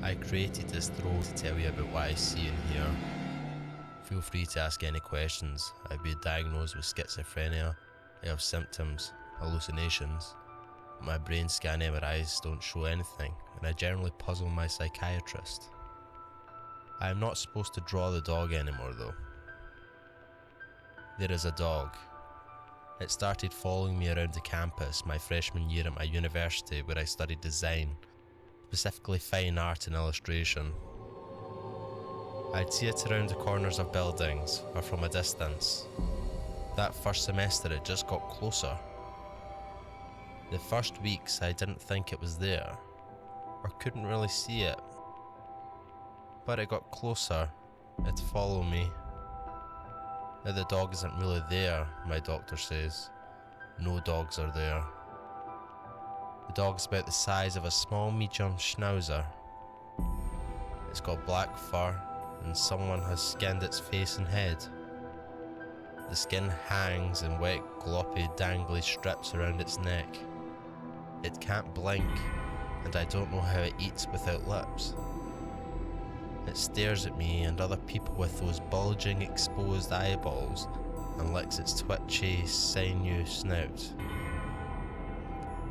I created this throw to tell you about what I see and hear. Feel free to ask any questions. I've been diagnosed with schizophrenia. I have symptoms, hallucinations. My brain scan MRIs don't show anything, and I generally puzzle my psychiatrist. I am not supposed to draw the dog anymore though. There is a dog. It started following me around the campus my freshman year at my university where I studied design, specifically fine art and illustration. I'd see it around the corners of buildings or from a distance. That first semester it just got closer. The first weeks I didn't think it was there, or couldn't really see it. But it got closer, it'd follow me. Now the dog isn't really there, my doctor says. No dogs are there. The dog's about the size of a small medium schnauzer. It's got black fur, and someone has skinned its face and head. The skin hangs in wet, gloppy, dangly strips around its neck. It can't blink, and I don't know how it eats without lips. It stares at me and other people with those bulging, exposed eyeballs and licks its twitchy, sinew snout.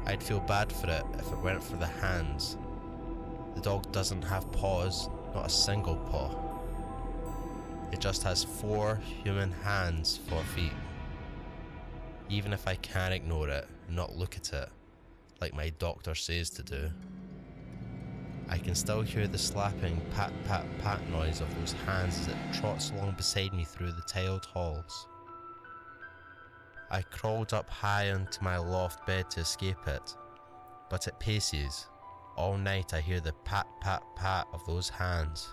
I'd feel bad for it if it weren't for the hands. The dog doesn't have paws, not a single paw. It just has 4 human hands, 4 feet. Even if I can ignore it and not look at it, like my doctor says to do, I can still hear the slapping pat pat pat noise of those hands as it trots along beside me through the tiled halls. I crawled up high onto my loft bed to escape it, but it paces. All night I hear the pat pat pat of those hands.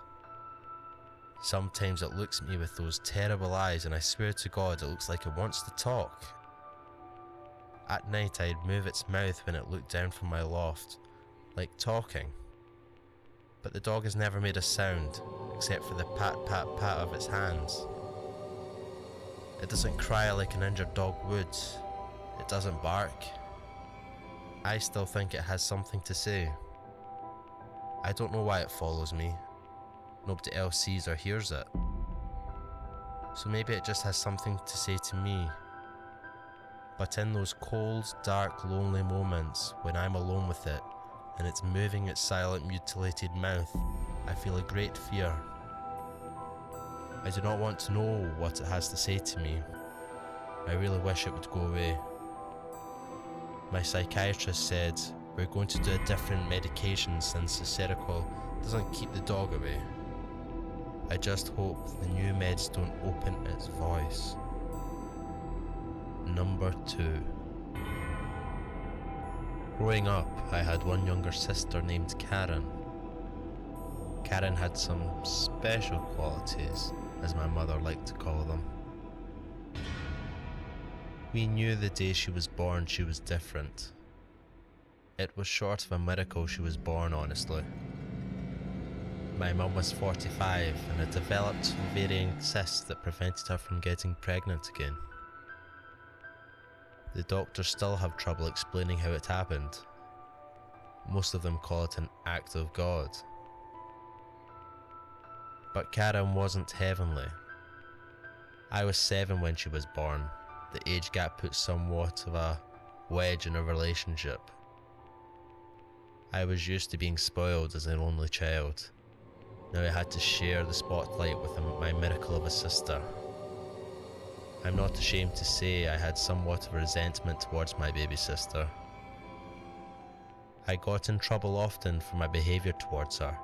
Sometimes it looks at me with those terrible eyes and I swear to God it looks like it wants to talk. At night I'd move its mouth when it looked down from my loft, like talking. But the dog has never made a sound, except for the pat pat pat of its hands. It doesn't cry like an injured dog would. It doesn't bark. I still think it has something to say. I don't know why it follows me. Nobody else sees or hears it. So maybe it just has something to say to me. But in those cold, dark, lonely moments when I'm alone with it, and it's moving its silent, mutilated mouth, I feel a great fear. I do not want to know what it has to say to me. I really wish it would go away. My psychiatrist said, we're going to do a different medication since the Seroquel doesn't keep the dog away. I just hope the new meds don't open its voice. Number 2. Growing up, I had one younger sister named Karen. Karen had some special qualities, as my mother liked to call them. We knew the day she was born she was different. It was short of a miracle she was born, honestly. My mum was 45 and had developed ovarian cysts that prevented her from getting pregnant again. The doctors still have trouble explaining how it happened. Most of them call it an act of God. But Karen wasn't heavenly. I was 7 when she was born. The age gap put somewhat of a wedge in our relationship. I was used to being spoiled as an only child. Now I had to share the spotlight with my miracle of a sister. I'm not ashamed to say I had somewhat of a resentment towards my baby sister. I got in trouble often for my behaviour towards her.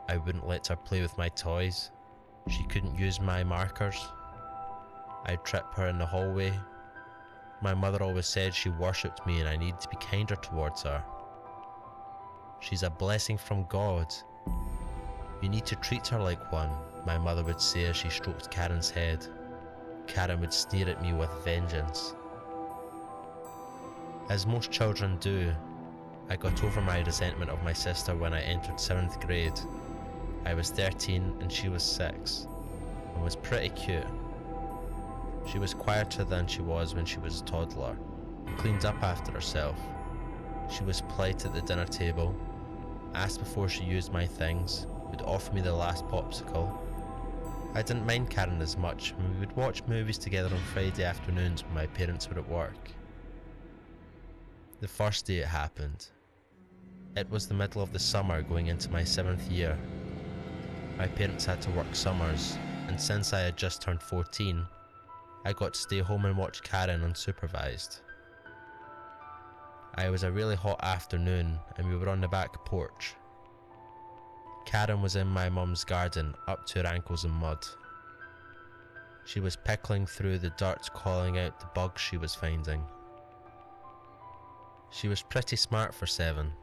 I wouldn't let her play with my toys. She couldn't use my markers. I'd trip her in the hallway. My mother always said she worshipped me and I needed to be kinder towards her. She's a blessing from God. You need to treat her like one, my mother would say as she stroked Karen's head. Karen would sneer at me with vengeance. As most children do, I got over my resentment of my sister when I entered 7th grade. I was 13 and she was 6, and was pretty cute. She was quieter than she was when she was a toddler, cleaned up after herself. She was polite at the dinner table. asked before she used my things, would offer me the last popsicle. I didn't mind Karen as much, and we would watch movies together on Friday afternoons when my parents were at work. The first day it happened. It was the middle of the summer going into my 7th year. My parents had to work summers, and since I had just turned 14, I got to stay home and watch Karen unsupervised. It was a really hot afternoon and we were on the back porch. Karen was in my mum's garden, up to her ankles in mud. She was pickling through the dirt, calling out the bugs she was finding. She was pretty smart for 7.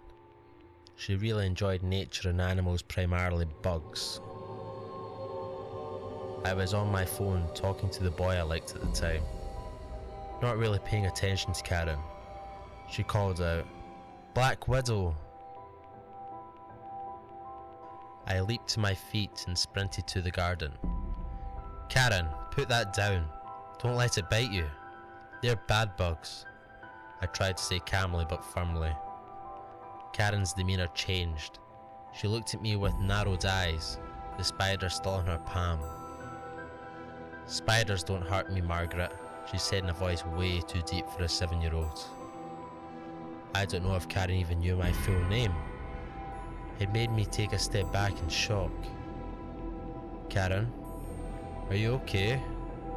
She really enjoyed nature and animals, primarily bugs. I was on my phone talking to the boy I liked at the time, not really paying attention to Karen. She called out, "Black Widow!" I leaped to my feet and sprinted to the garden. "Karen, put that down. Don't let it bite you. They're bad bugs," I tried to say calmly but firmly. Karen's demeanour changed. She looked at me with narrowed eyes, the spider still in her palm. "Spiders don't hurt me, Margaret," she said in a voice way too deep for a 7-year-old. I don't know if Karen even knew my full name. It made me take a step back in shock. "Karen, are you okay?"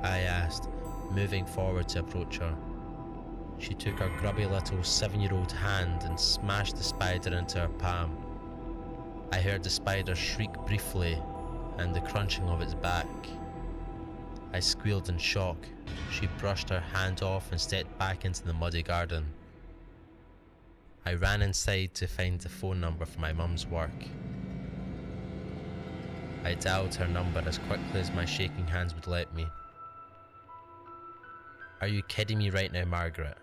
I asked, moving forward to approach her. She took her grubby little 7-year-old hand and smashed the spider into her palm. I heard the spider shriek briefly and the crunching of its back. I squealed in shock. She brushed her hand off and stepped back into the muddy garden. I ran inside to find the phone number for my mum's work. I dialed her number as quickly as my shaking hands would let me. "Are you kidding me right now, Margaret?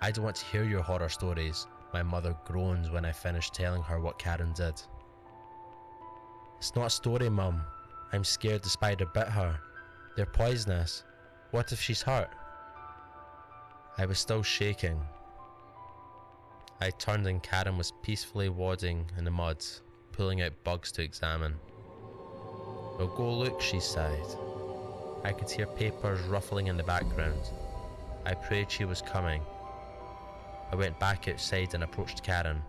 I don't want to hear your horror stories," my mother groaned when I finished telling her what Karen did. "It's not a story, Mum. I'm scared the spider bit her. They're poisonous. What if she's hurt?" I was still shaking. I turned and Karen was peacefully wadding in the mud, pulling out bugs to examine. "Well, go look," she sighed. I could hear papers ruffling in the background. I prayed she was coming. I went back outside and approached Karen.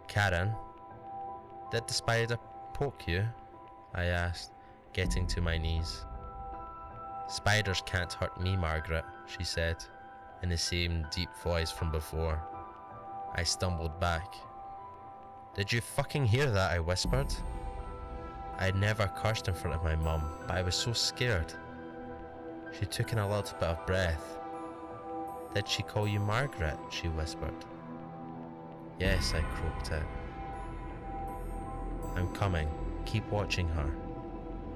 "Karen, did the spider poke you?" I asked, getting to my knees. "Spiders can't hurt me, Margaret," she said, in the same deep voice from before. I stumbled back. "Did you fucking hear that?" I whispered. I'd never cursed in front of my mum, but I was so scared. She took in a little bit of breath. "Did she call you Margaret?" she whispered. "Yes," I croaked out. "I'm coming. Keep watching her."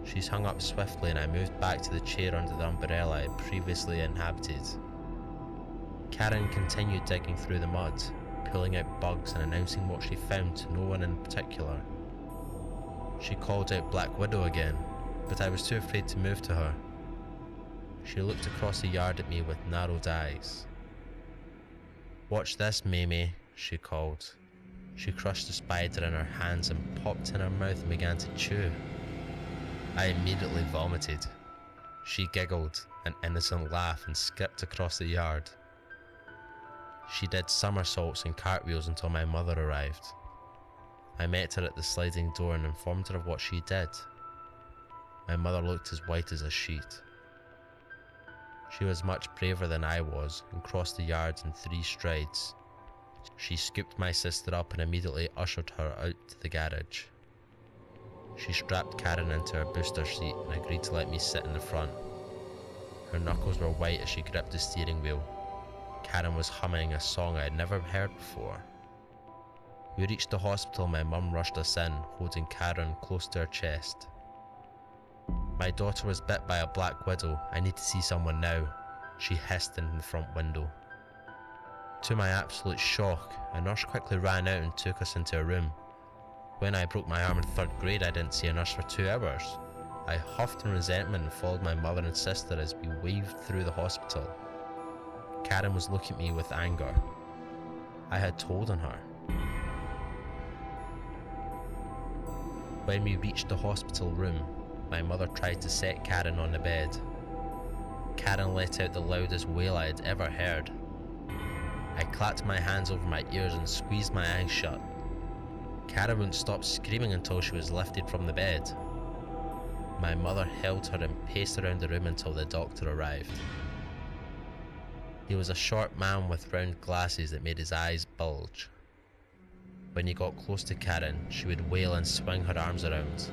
She's hung up swiftly and I moved back to the chair under the umbrella I had previously inhabited. Karen continued digging through the mud, pulling out bugs and announcing what she found to no one in particular. She called out Black Widow again, but I was too afraid to move to her. She looked across the yard at me with narrowed eyes. "Watch this, Mamie," she called. She crushed the spider in her hands and popped in her mouth and began to chew. I immediately vomited. She giggled, an innocent laugh, and skipped across the yard. She did somersaults and cartwheels until my mother arrived. I met her at the sliding door and informed her of what she did. My mother looked as white as a sheet. She was much braver than I was and crossed the yard in 3 strides. She scooped my sister up and immediately ushered her out to the garage. She strapped Karen into her booster seat and agreed to let me sit in the front. Her knuckles were white as she gripped the steering wheel. Karen was humming a song I had never heard before. We reached the hospital and my mum rushed us in, holding Karen close to her chest. "My daughter was bit by a black widow. I need to see someone now," she hissed in the front window. To my absolute shock, a nurse quickly ran out and took us into a room. When I broke my arm in 3rd grade, I didn't see a nurse for 2 hours. I huffed in resentment and followed my mother and sister as we waved through the hospital. Karen was looking at me with anger. I had told on her. When we reached the hospital room, my mother tried to set Karen on the bed. Karen let out the loudest wail I had ever heard. I clapped my hands over my ears and squeezed my eyes shut. Karen wouldn't stop screaming until she was lifted from the bed. My mother held her and paced around the room until the doctor arrived. He was a short man with round glasses that made his eyes bulge. When he got close to Karen, she would wail and swing her arms around.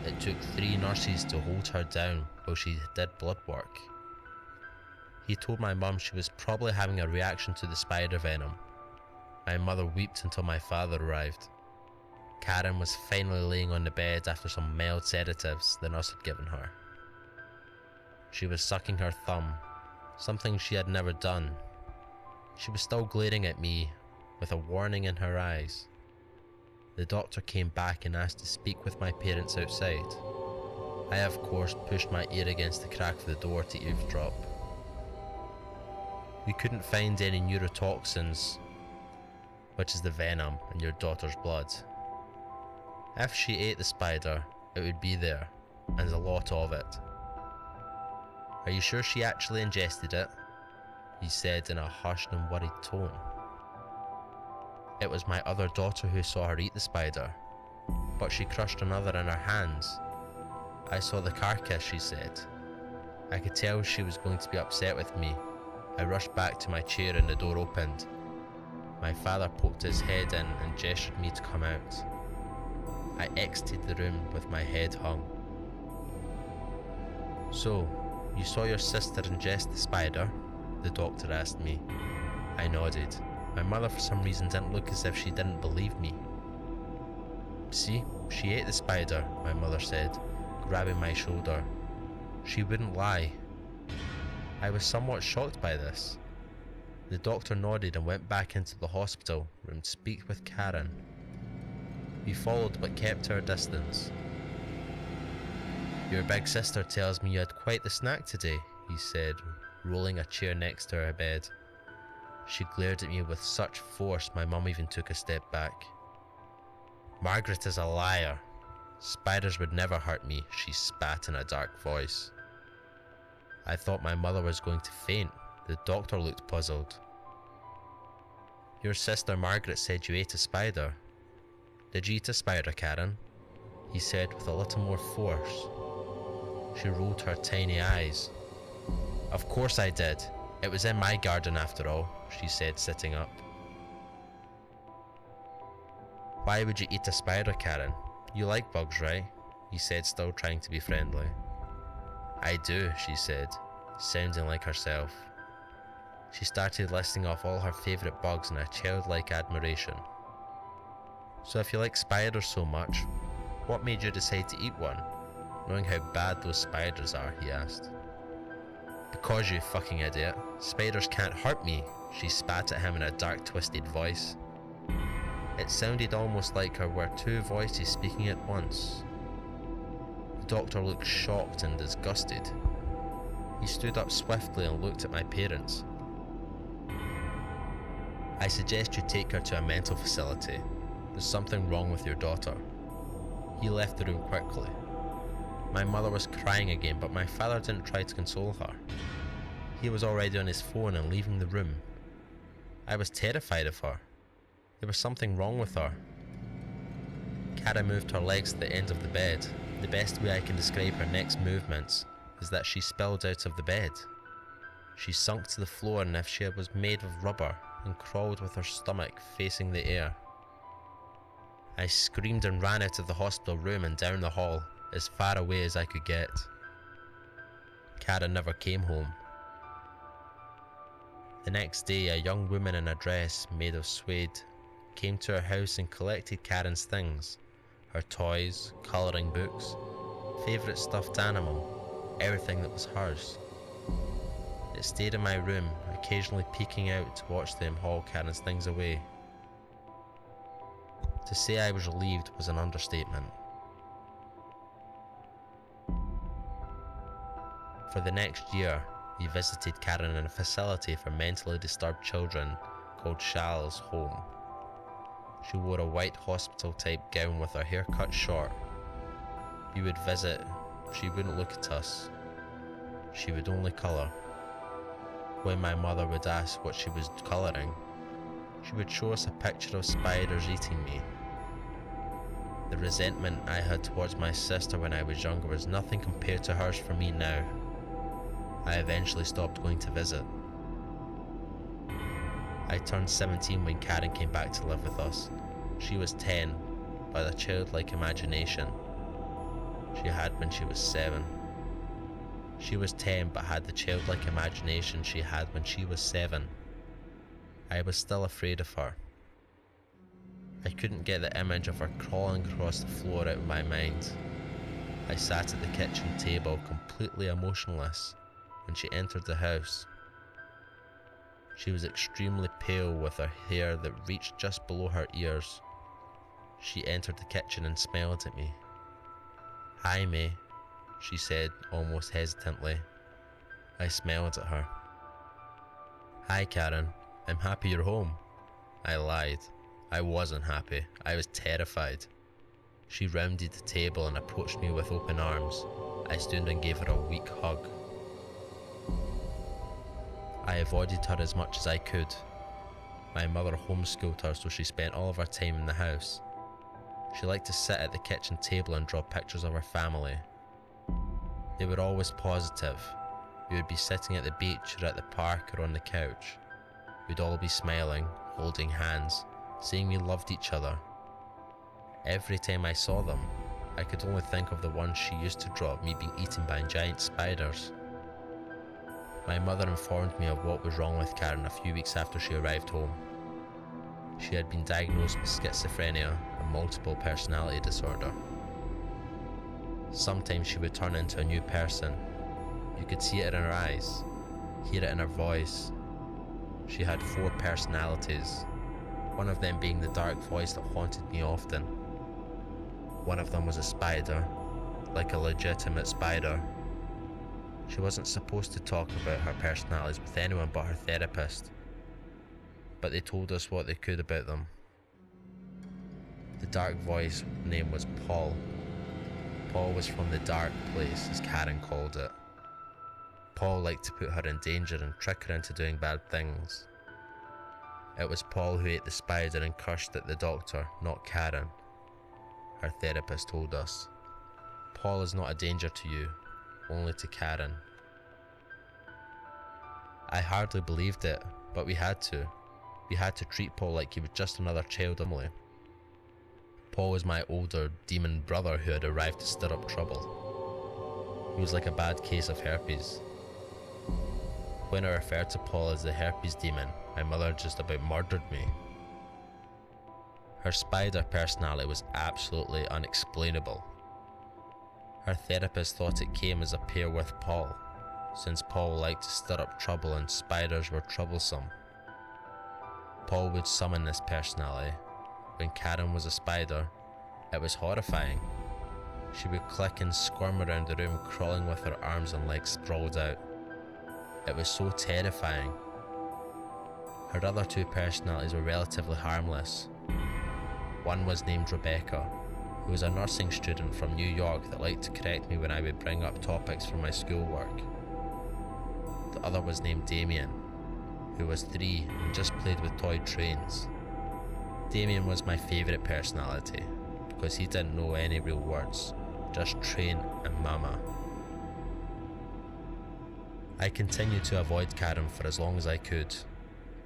It took 3 nurses to hold her down while she did blood work. He told my mum she was probably having a reaction to the spider venom. My mother wept until my father arrived. Karen was finally laying on the bed after some mild sedatives the nurse had given her. She was sucking her thumb, something she had never done. She was still glaring at me with a warning in her eyes. The doctor came back and asked to speak with my parents outside. I, of course, pushed my ear against the crack of the door to eavesdrop. We couldn't find any neurotoxins, which is the venom in your daughter's blood. If she ate the spider, it would be there, and a lot of it. Are you sure she actually ingested it? He said in a hushed and worried tone. It was my other daughter who saw her eat the spider, but she crushed another in her hands. I saw the carcass, she said. I could tell she was going to be upset with me. I rushed back to my chair and the door opened. My father poked his head in and gestured me to come out. I exited the room with my head hung. So, you saw your sister ingest the spider? The doctor asked me. I nodded. My mother for some reason didn't look as if she didn't believe me. See, she ate the spider, my mother said, grabbing my shoulder. She wouldn't lie. I was somewhat shocked by this. The doctor nodded and went back into the hospital room to speak with Karen. We followed but kept our distance. Your big sister tells me you had quite the snack today, he said, rolling a chair next to her bed. She glared at me with such force my mum even took a step back. Margaret is a liar. Spiders would never hurt me, she spat in a dark voice. I thought my mother was going to faint. The doctor looked puzzled. Your sister Margaret said you ate a spider. Did you eat a spider, Karen? He said with a little more force. She rolled her tiny eyes. Of course I did. It was in my garden after all, she said, sitting up. Why would you eat a spider, Karen? You like bugs, right? He said, still trying to be friendly. I do, she said, sounding like herself. She started listing off all her favourite bugs in a childlike admiration. So if you like spiders so much, what made you decide to eat one? Knowing how bad those spiders are, he asked. Because, you fucking idiot. Spiders can't hurt me, she spat at him in a dark, twisted voice. It sounded almost like there were 2 voices speaking at once. The doctor looked shocked and disgusted. He stood up swiftly and looked at my parents. I suggest you take her to a mental facility. There's something wrong with your daughter. He left the room quickly. My mother was crying again, but my father didn't try to console her. He was already on his phone and leaving the room. I was terrified of her. There was something wrong with her. Karen moved her legs to the end of the bed. The best way I can describe her next movements is that she spilled out of the bed. She sunk to the floor as if she was made of rubber and crawled with her stomach facing the air. I screamed and ran out of the hospital room and down the hall, as far away as I could get. Karen never came home. The next day, a young woman in a dress made of suede came to her house and collected Karen's things, her toys, colouring books, favourite stuffed animal, everything that was hers. It stayed in my room, occasionally peeking out to watch them haul Karen's things away. To say I was relieved was an understatement. For the next year, we visited Karen in a facility for mentally disturbed children called Charles Home. She wore a white hospital-type gown with her hair cut short. We would visit. She wouldn't look at us. She would only colour. When my mother would ask what she was colouring, she would show us a picture of spiders eating me. The resentment I had towards my sister when I was younger was nothing compared to hers for me now. I eventually stopped going to visit. I turned 17 when Karen came back to live with us. She was 10, but a childlike imagination she had when she was 7. She was 10 but had the childlike imagination she had when she was 7. I was still afraid of her. I couldn't get the image of her crawling across the floor out of my mind. I sat at the kitchen table completely emotionless when she entered the house. She was extremely pale with her hair that reached just below her ears. She entered the kitchen and smiled at me. "Hi, May," she said almost hesitantly. I smiled at her. "Hi, Karen. I'm happy you're home." I lied. I wasn't happy. I was terrified. She rounded the table and approached me with open arms. I stood and gave her a weak hug. I avoided her as much as I could. My mother homeschooled her, so she spent all of her time in the house. She liked to sit at the kitchen table and draw pictures of her family. They were always positive. We would be sitting at the beach or at the park or on the couch. We'd all be smiling, holding hands, saying we loved each other. Every time I saw them, I could only think of the one she used to draw of me being eaten by giant spiders. My mother informed me of what was wrong with Karen a few weeks after she arrived home. She had been diagnosed with schizophrenia, a multiple personality disorder. Sometimes she would turn into a new person. You could see it in her eyes, hear it in her voice. She had 4 personalities, one of them being the dark voice that haunted me often. One of them was a spider, like a legitimate spider. She wasn't supposed to talk about her personalities with anyone but her therapist, but they told us what they could about them. The dark voice name was Paul. Paul was from the dark place, as Karen called it. Paul liked to put her in danger and trick her into doing bad things. It was Paul who ate the spider and cursed at the doctor, not Karen. Her therapist told us. Paul is not a danger to you, only to Karen. I hardly believed it, but we had to. We had to treat Paul like he was just another child only. Paul was my older demon brother who had arrived to stir up trouble. He was like a bad case of herpes. When I referred to Paul as the herpes demon, my mother just about murdered me. Her spider personality was absolutely unexplainable. Her therapist thought it came as a pair with Paul, since Paul liked to stir up trouble and spiders were troublesome. Paul would summon this personality. When Karen was a spider, it was horrifying. She would click and squirm around the room, crawling with her arms and legs sprawled out. It was so terrifying. Her other 2 personalities were relatively harmless. One was named Rebecca, who was a nursing student from New York that liked to correct me when I would bring up topics from my schoolwork. The other was named Damien, who was 3 and just played with toy trains. Damien was my favourite personality because he didn't know any real words, just train and mama. I continued to avoid Karen for as long as I could.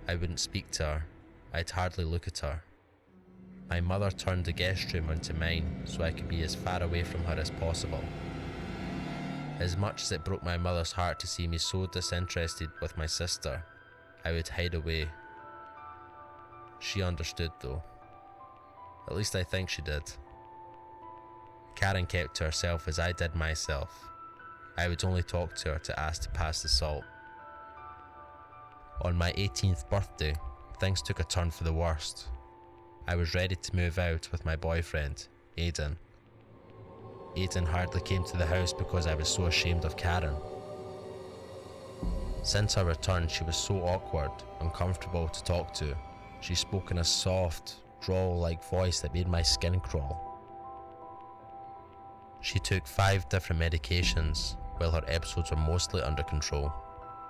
I wouldn't speak to her. I'd hardly look at her. My mother turned the guest room into mine so I could be as far away from her as possible. As much as it broke my mother's heart to see me so disinterested with my sister, I would hide away. She understood though. At least I think she did. Karen kept to herself as I did myself. I would only talk to her to ask to pass the salt. On my 18th birthday, things took a turn for the worst. I was ready to move out with my boyfriend, Aidan. Aidan hardly came to the house because I was so ashamed of Karen. Since her return, she was so awkward, uncomfortable to talk to. She spoke in a soft, drawl-like voice that made my skin crawl. She took 5 different medications while her episodes were mostly under control.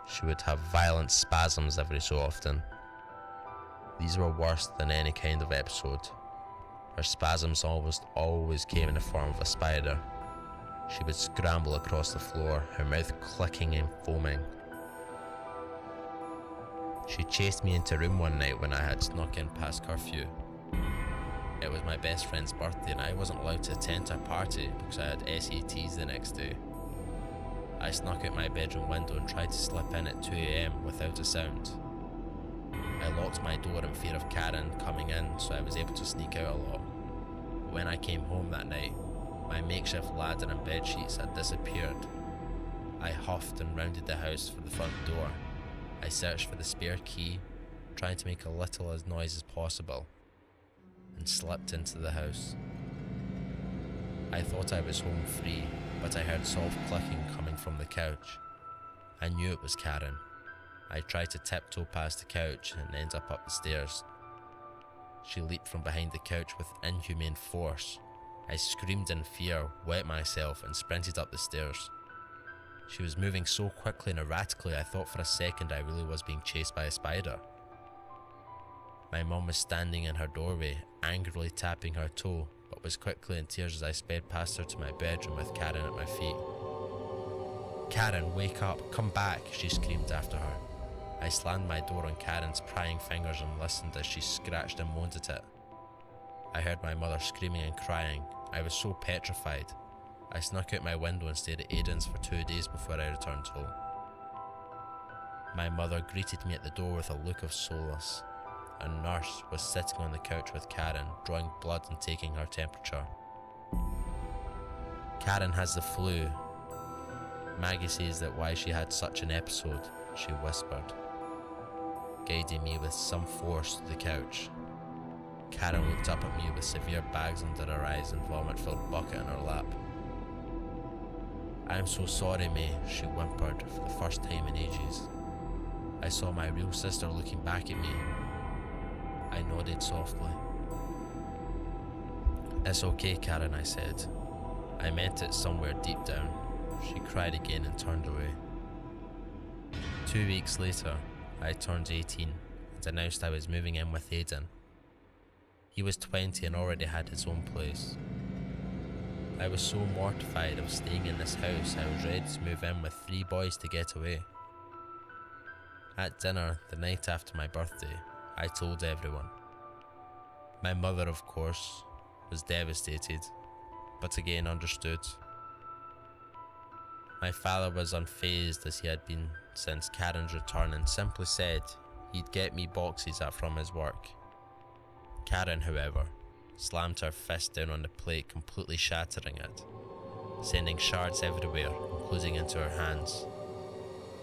She would have violent spasms every so often. These were worse than any kind of episode. Her spasms almost always came in the form of a spider. She would scramble across the floor, her mouth clicking and foaming. She chased me into a room one night when I had snuck in past curfew. It was my best friend's birthday and I wasn't allowed to attend her party because I had SATs the next day. I snuck out my bedroom window and tried to slip in at 2 AM without a sound. I locked my door in fear of Karen coming in, so I was able to sneak out a lot. But when I came home that night, my makeshift ladder and bed sheets had disappeared. I huffed and rounded the house for the front door. I searched for the spare key, trying to make a little as noise as possible, and slipped into the house. I thought I was home free, but I heard soft clicking coming from the couch. I knew it was Karen. I tried to tiptoe past the couch and end up the stairs. She leaped from behind the couch with inhumane force. I screamed in fear, wet myself, and sprinted up the stairs. She was moving so quickly and erratically I thought for a second I really was being chased by a spider. My mum was standing in her doorway, angrily tapping her toe, but was quickly in tears as I sped past her to my bedroom with Karen at my feet. "Karen, wake up, come back," she screamed after her. I slammed my door on Karen's prying fingers and listened as she scratched and moaned at it. I heard my mother screaming and crying. I was so petrified. I snuck out my window and stayed at Aiden's for 2 days before I returned home. My mother greeted me at the door with a look of solace. A nurse was sitting on the couch with Karen, drawing blood and taking her temperature. "Karen has the flu. Maggie says that why she had such an episode," she whispered, guiding me with some force to the couch. Karen looked up at me with severe bags under her eyes and vomit-filled bucket in her lap. "I'm so sorry, May," she whimpered for the first time in ages. I saw my real sister looking back at me. I nodded softly. "It's okay, Karen," I said. I meant it somewhere deep down. She cried again and turned away. 2 weeks later, I turned 18 and announced I was moving in with Aiden. He was 20 and already had his own place. I was so mortified of staying in this house, I was ready to move in with 3 boys to get away. At dinner, the night after my birthday, I told everyone. My mother, of course, was devastated, but again understood. My father was unfazed as he had been since Karen's return and simply said he'd get me boxes from his work. Karen, however, slammed her fist down on the plate, completely shattering it, sending shards everywhere, including into her hands.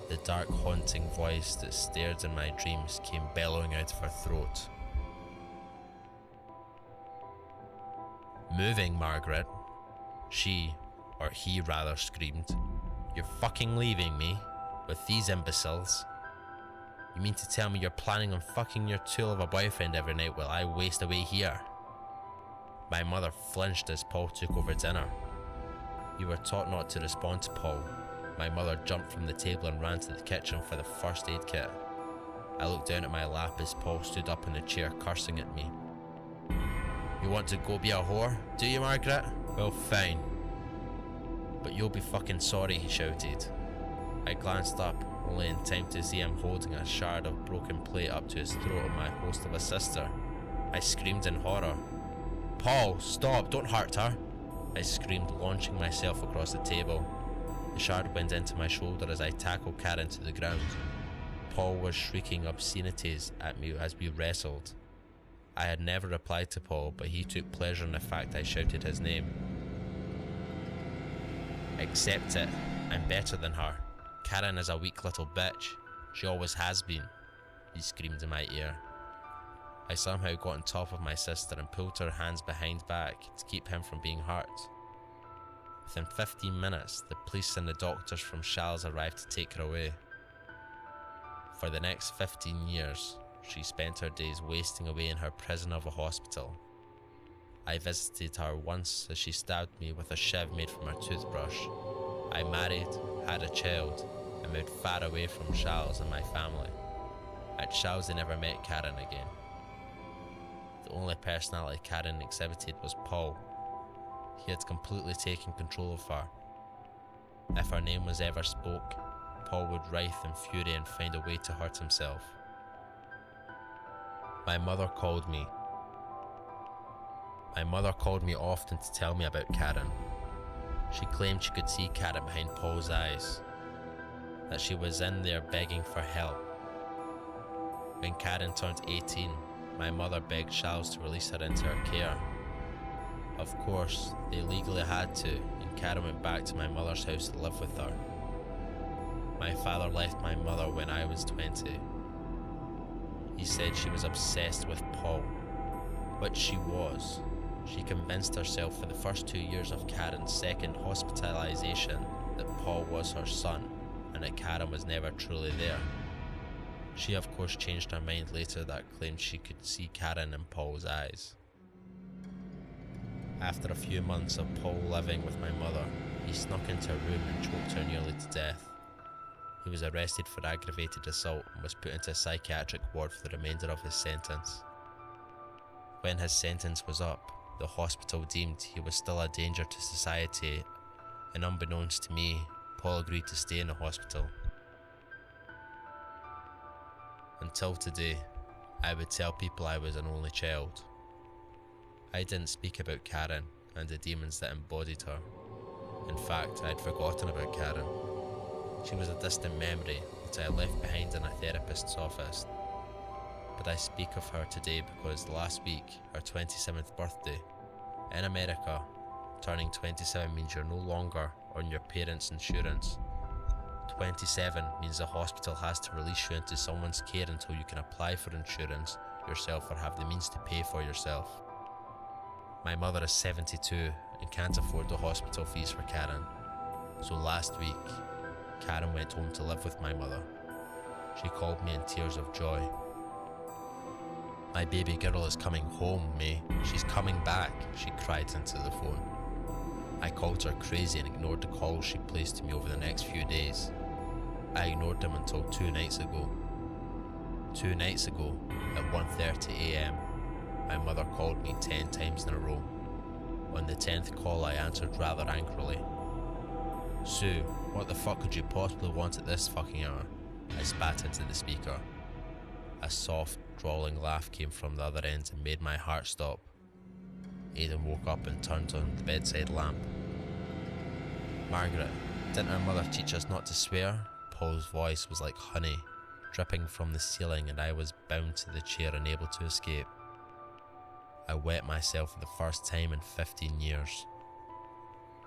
The dark, haunting voice that stared in my dreams came bellowing out of her throat. "Moving, Margaret," she, or he rather, screamed. "You're fucking leaving me with these imbeciles? You mean to tell me you're planning on fucking your tool of a boyfriend every night while I waste away here?" My mother flinched as Paul took over dinner. You were taught not to respond to Paul. My mother jumped from the table and ran to the kitchen for the first aid kit. I looked down at my lap as Paul stood up in the chair cursing at me. "You want to go be a whore, do you, Margaret? Well, fine. But you'll be fucking sorry," he shouted. I glanced up, only in time to see him holding a shard of broken plate up to his throat of my host of a sister. I screamed in horror. "Paul, stop, don't hurt her!" I screamed, launching myself across the table. The shard went into my shoulder as I tackled Karen to the ground. Paul was shrieking obscenities at me as we wrestled. I had never replied to Paul, but he took pleasure in the fact I shouted his name. "Accept it. I'm better than her. Karen is a weak little bitch. She always has been," he screamed in my ear. I somehow got on top of my sister and pulled her hands behind back to keep him from being hurt. Within 15 minutes, the police and the doctors from Shals arrived to take her away. For the next 15 years, she spent her days wasting away in her prison of a hospital. I visited her once as she stabbed me with a shiv made from her toothbrush. I married, had a child, and moved far away from Charles and my family. At Charles, they never met Karen again. The only personality Karen exhibited was Paul. He had completely taken control of her. If her name was ever spoke, Paul would writhe in fury and find a way to hurt himself. My mother called me often to tell me about Karen. She claimed she could see Karen behind Paul's eyes, that she was in there begging for help. When Karen turned 18, my mother begged Charles to release her into her care. Of course, they legally had to, and Karen went back to my mother's house to live with her. My father left my mother when I was 20. He said she was obsessed with Paul, which she was. She convinced herself for the first 2 years of Karen's second hospitalization that Paul was her son and that Karen was never truly there. She of course changed her mind later that claimed she could see Karen in Paul's eyes. After a few months of Paul living with my mother, he snuck into her room and choked her nearly to death. He was arrested for aggravated assault and was put into a psychiatric ward for the remainder of his sentence. When his sentence was up, the hospital deemed he was still a danger to society, and unbeknownst to me, Paul agreed to stay in the hospital. Until today, I would tell people I was an only child. I didn't speak about Karen and the demons that embodied her. In fact, I had forgotten about Karen. She was a distant memory that I left behind in a therapist's office. But I speak of her today because last week, her 27th birthday, in America, turning 27 means you're no longer on your parents' insurance. 27 means the hospital has to release you into someone's care until you can apply for insurance yourself or have the means to pay for yourself. My mother is 72 and can't afford the hospital fees for Karen. So last week, Karen went home to live with my mother. She called me in tears of joy. "My baby girl is coming home, May. She's coming back," she cried into the phone. I called her crazy and ignored the calls she placed to me over the next few days. I ignored them until 2 nights ago. 2 nights ago, at 1:30 a.m, my mother called me 10 times in a row. On the 10th call, I answered rather angrily. "Sue, what the fuck could you possibly want at this fucking hour?" I spat into the speaker. A soft, drawling laugh came from the other end and made my heart stop. Aidan woke up and turned on the bedside lamp. "Margaret, didn't our mother teach us not to swear?" Paul's voice was like honey, dripping from the ceiling, and I was bound to the chair, unable to escape. I wet myself for the first time in 15 years.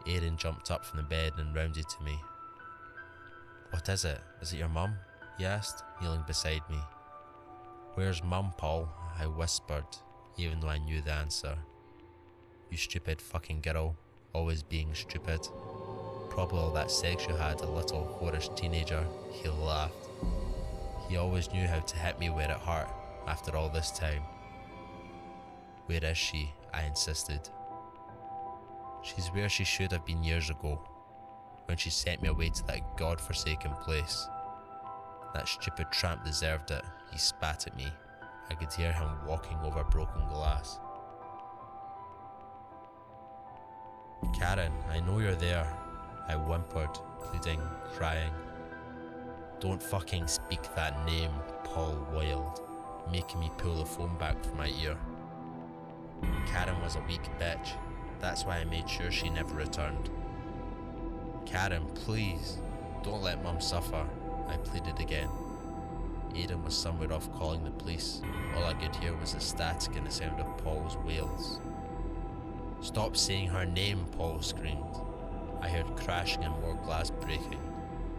Aidan jumped up from the bed and rounded to me. "What is it? Is it your mum?" he asked, kneeling beside me. "Where's Mum, Paul?" I whispered, even though I knew the answer. "You stupid fucking girl, always being stupid. Probably all that sex you had, a little whorish teenager," he laughed. He always knew how to hit me where it hurt after all this time. "Where is she?" I insisted. "She's where she should have been years ago, when she sent me away to that god-forsaken place. That stupid tramp deserved it," he spat at me. I could hear him walking over broken glass. "Karen, I know you're there," I whimpered, pleading, crying. "Don't fucking speak that name," Paul wailed, making me pull the phone back from my ear. Karen was a weak bitch. That's why I made sure she never returned. "Karen, please, don't let Mum suffer," I pleaded again. Aidan was somewhere off calling the police. All I could hear was the static and the sound of Paul's wails. "Stop saying her name," Paul screamed. I heard crashing and more glass breaking,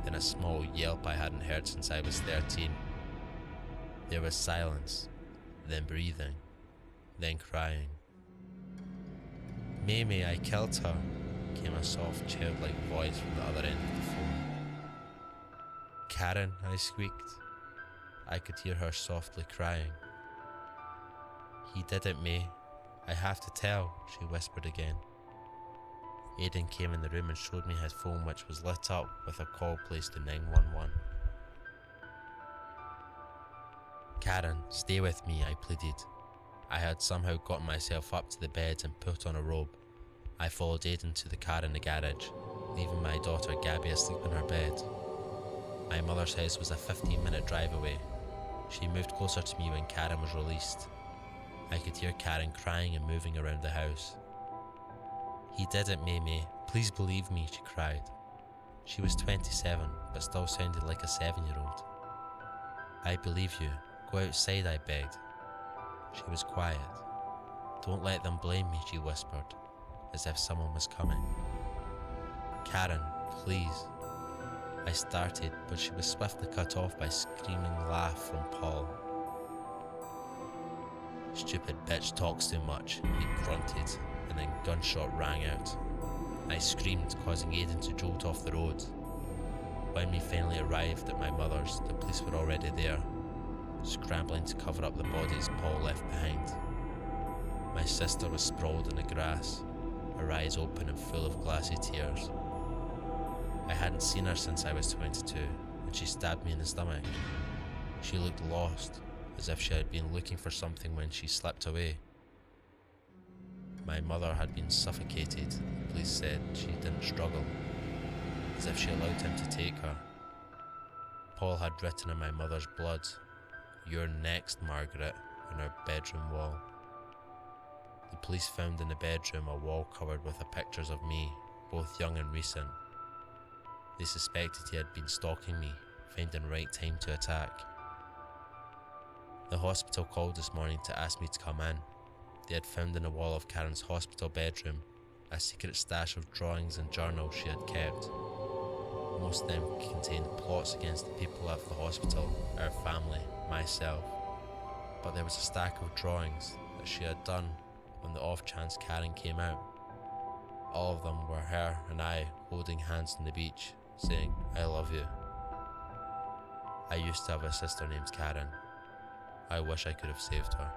then a small yelp I hadn't heard since I was 13. There was silence, then breathing, then crying. "Mamie, I killed her," came a soft, childlike voice from the other end of the phone. "Karen," I squeaked. I could hear her softly crying. "He did it, May. I have to tell," she whispered again. Aidan came in the room and showed me his phone, which was lit up with a call placed to 911. "Karen, stay with me," I pleaded. I had somehow gotten myself up to the bed and put on a robe. I followed Aidan to the car in the garage, leaving my daughter Gabby asleep in her bed. My mother's house was a 15-minute drive away. She moved closer to me when Karen was released. I could hear Karen crying and moving around the house. "He did it, May. Please believe me," she cried. She was 27, but still sounded like a 7-year-old. "I believe you. Go outside," I begged. She was quiet. "Don't let them blame me," she whispered, as if someone was coming. "Karen, please." I started, but she was swiftly cut off by a screaming laugh from Paul. "Stupid bitch talks too much," he grunted, and then gunshot rang out. I screamed, causing Aidan to jolt off the road. When we finally arrived at my mother's, the police were already there, scrambling to cover up the bodies Paul left behind. My sister was sprawled in the grass, her eyes open and full of glassy tears. I hadn't seen her since I was 22, and she stabbed me in the stomach. She looked lost, as if she had been looking for something when she slipped away. My mother had been suffocated. The police said she didn't struggle, as if she allowed him to take her. Paul had written in my mother's blood, "You're next, Margaret," on her bedroom wall. The police found in the bedroom a wall covered with pictures of me, both young and recent. They suspected he had been stalking me, finding the right time to attack. The hospital called this morning to ask me to come in. They had found in the wall of Karen's hospital bedroom a secret stash of drawings and journals she had kept. Most of them contained plots against the people of the hospital, our family, myself. But there was a stack of drawings that she had done on the off chance Karen came out. All of them were her and I holding hands on the beach, saying, "I love you." I used to have a sister named Karen. I wish I could have saved her.